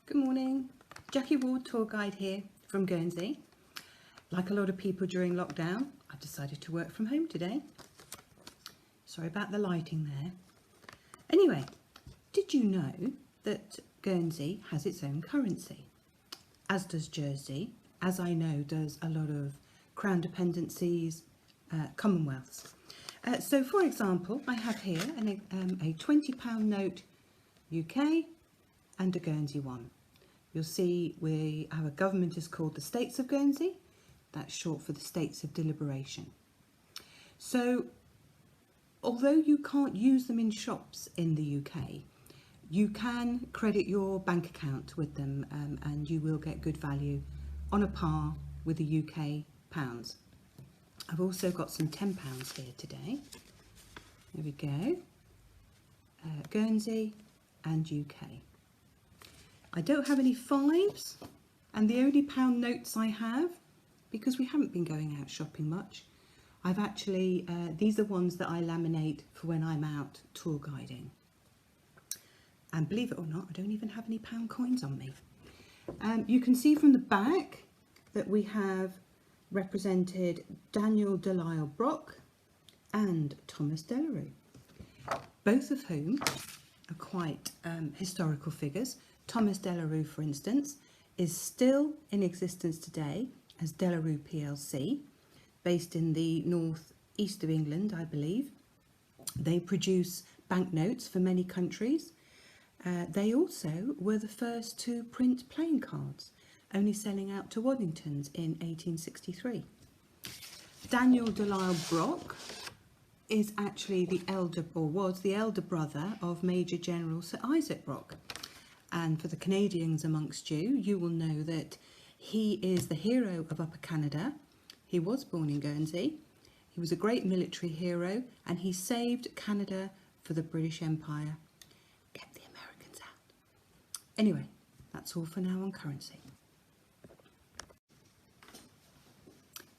Good morning, Jackie Ward, tour guide here from Guernsey. Like a lot of people during lockdown, I decided to work from home today. Sorry about the lighting there. Anyway, did you know that Guernsey has its own currency? As does Jersey, as I know does a lot of Crown dependencies, Commonwealths. So for example, I have here a £20 note UK and a Guernsey one. You'll see our government is called the States of Guernsey. That's short for the States of Deliberation. So although you can't use them in shops in the UK, you can credit your bank account with them and you will get good value on a par with the UK pounds. I've also got some £10 here today. There we go. Guernsey and UK. I don't have any fives, and the only pound notes I have, because we haven't been going out shopping much, I've actually, these are ones that I laminate for when I'm out tour guiding. And believe it or not, I don't even have any pound coins on me. You can see from the back that we have represented Daniel Delisle Brock and Thomas Delarue, both of whom are quite historical figures. Thomas Delarue, for instance, is still in existence today as Delarue plc, based in the north east of England, I believe. They produce banknotes for many countries. They also were the first to print playing cards, only selling out to Waddingtons in 1863. Daniel Delisle Brock is actually the elder, or was the elder brother of Major General Sir Isaac Brock. And for the Canadians amongst you, you will know that he is the hero of Upper Canada. He was born in Guernsey. He was a great military hero and he saved Canada for the British Empire, kept the Americans out. Anyway, that's all for now on currency.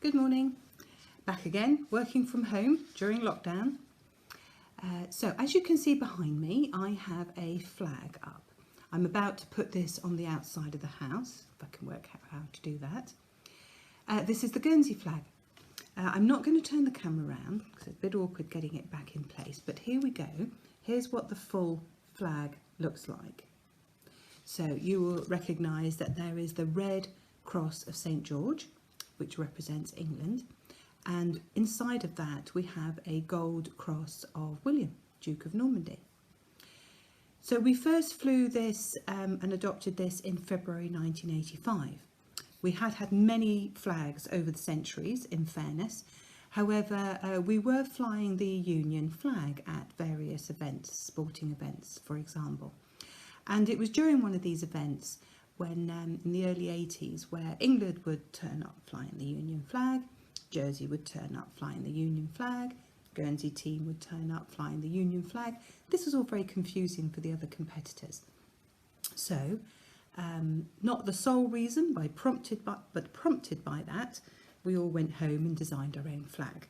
Good morning. Back again, working from home during lockdown. So as you can see behind me, I have a flag up. I'm about to put this on the outside of the house, if I can work out how to do that. This is the Guernsey flag. I'm not going to turn the camera around because it's a bit awkward getting it back in place, but here we go. Here's what the full flag looks like. So you will recognise that there is the red cross of St George, which represents England, and inside of that we have a gold cross of William, Duke of Normandy. So we first flew this and adopted this in February 1985. We had many flags over the centuries, in fairness. However, we were flying the Union flag at various events, sporting events, for example. And it was during one of these events when, in the early 80s, where England would turn up flying the Union flag, Jersey would turn up flying the Union flag, Guernsey team would turn up flying the Union flag. This was all very confusing for the other competitors. So, not the sole reason, but prompted by that, we all went home and designed our own flag.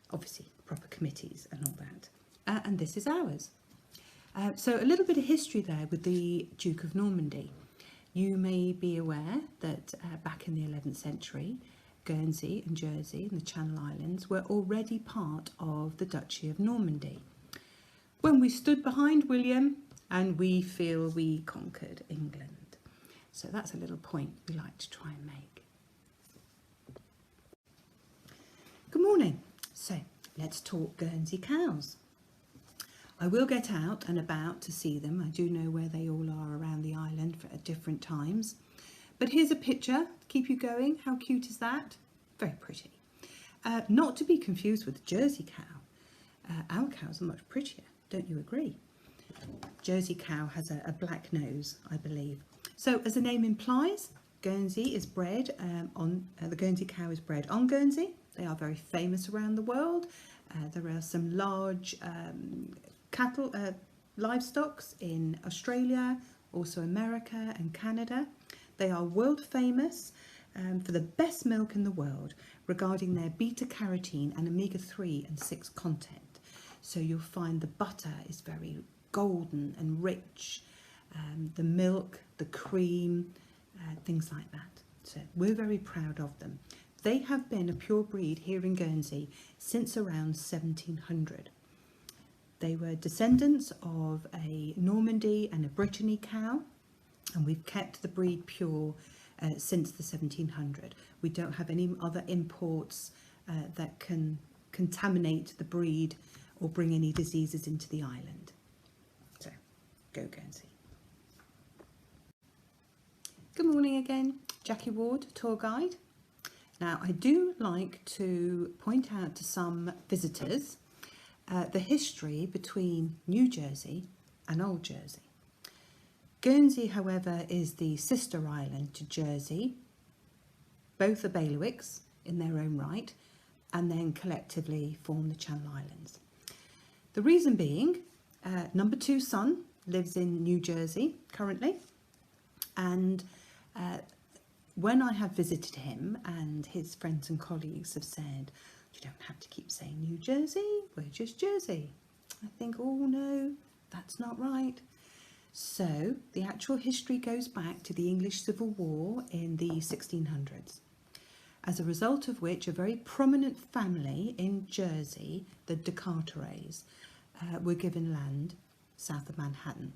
Obviously, proper committees and all that. And this is ours. So a little bit of history there with the Duke of Normandy. You may be aware that back in the 11th century, Guernsey and Jersey and the Channel Islands were already part of the Duchy of Normandy, when we stood behind William and we feel we conquered England. So that's a little point we like to try and make. Good morning. So let's talk Guernsey cows. I will get out and about to see them. I do know where they all are around the island at different times. But here's a picture to keep you going. How cute is that? Very pretty. Not to be confused with the Jersey cow. Our cows are much prettier, don't you agree? Jersey cow has a black nose, I believe. So as the name implies, Guernsey is bred the Guernsey cow is bred on Guernsey. They are very famous around the world. There are some large cattle, livestock in Australia, also America and Canada. They are world famous for the best milk in the world regarding their beta-carotene and omega-3 and 6 content. So you'll find the butter is very golden and rich. the milk, the cream, things like that. So we're very proud of them. They have been a pure breed here in Guernsey since around 1700. They were descendants of a Normandy and a Brittany cow, and we've kept the breed pure since the 1700. We don't have any other imports that can contaminate the breed or bring any diseases into the island. So, go Guernsey. Good morning again, Jackie Ward, tour guide. Now, I do like to point out to some visitors the history between New Jersey and Old Jersey. Guernsey, however, is the sister island to Jersey. Both are bailiwicks in their own right, and then collectively form the Channel Islands. The reason being, number 2 son lives in New Jersey currently, and when I have visited him, and his friends and colleagues have said, you don't have to keep saying New Jersey, we're just Jersey. I think, oh no, that's not right. So the actual history goes back to the English Civil War in the 1600s, as a result of which a very prominent family in Jersey, the de Carterets, were given land south of Manhattan.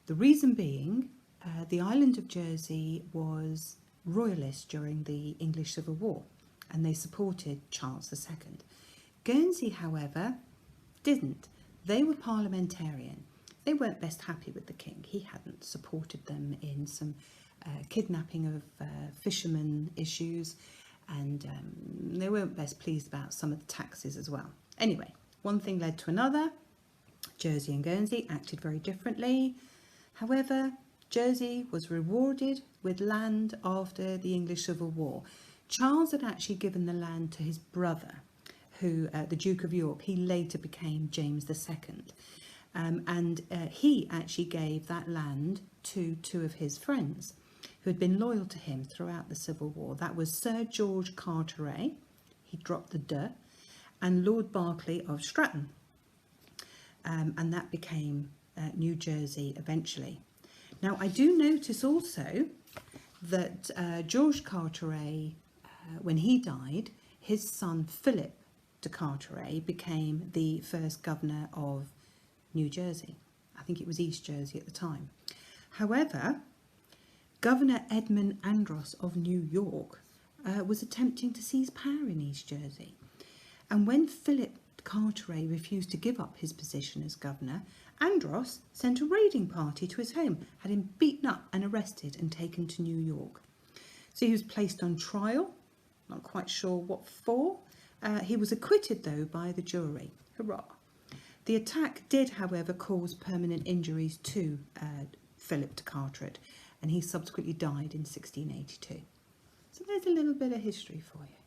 The reason being, the island of Jersey was royalist during the English Civil War, and they supported Charles II. Guernsey, however, didn't. They were parliamentarian. They weren't best happy with the king. He hadn't supported them in some kidnapping of fishermen issues, and they weren't best pleased about some of the taxes as well. Anyway, one thing led to another. Jersey and Guernsey acted very differently. However, Jersey was rewarded with land after the English Civil War. Charles had actually given the land to his brother, who, the Duke of York. He later became James II. And he actually gave that land to 2 of his friends who had been loyal to him throughout the Civil War. That was Sir George Carteret, he dropped the "de", and Lord Berkeley of Stratton. And that became New Jersey eventually. Now, I do notice also that George Carteret, when he died, his son Philip de Carteret became the first governor of New Jersey. I think it was East Jersey at the time. However, Governor Edmund Andros of New York was attempting to seize power in East Jersey. And when Philip Carteret refused to give up his position as governor, Andros sent a raiding party to his home, had him beaten up and arrested and taken to New York. So he was placed on trial, not quite sure what for. He was acquitted though by the jury. Hurrah. The attack did, however, cause permanent injuries to Philip de Carteret, and he subsequently died in 1682. So there's a little bit of history for you.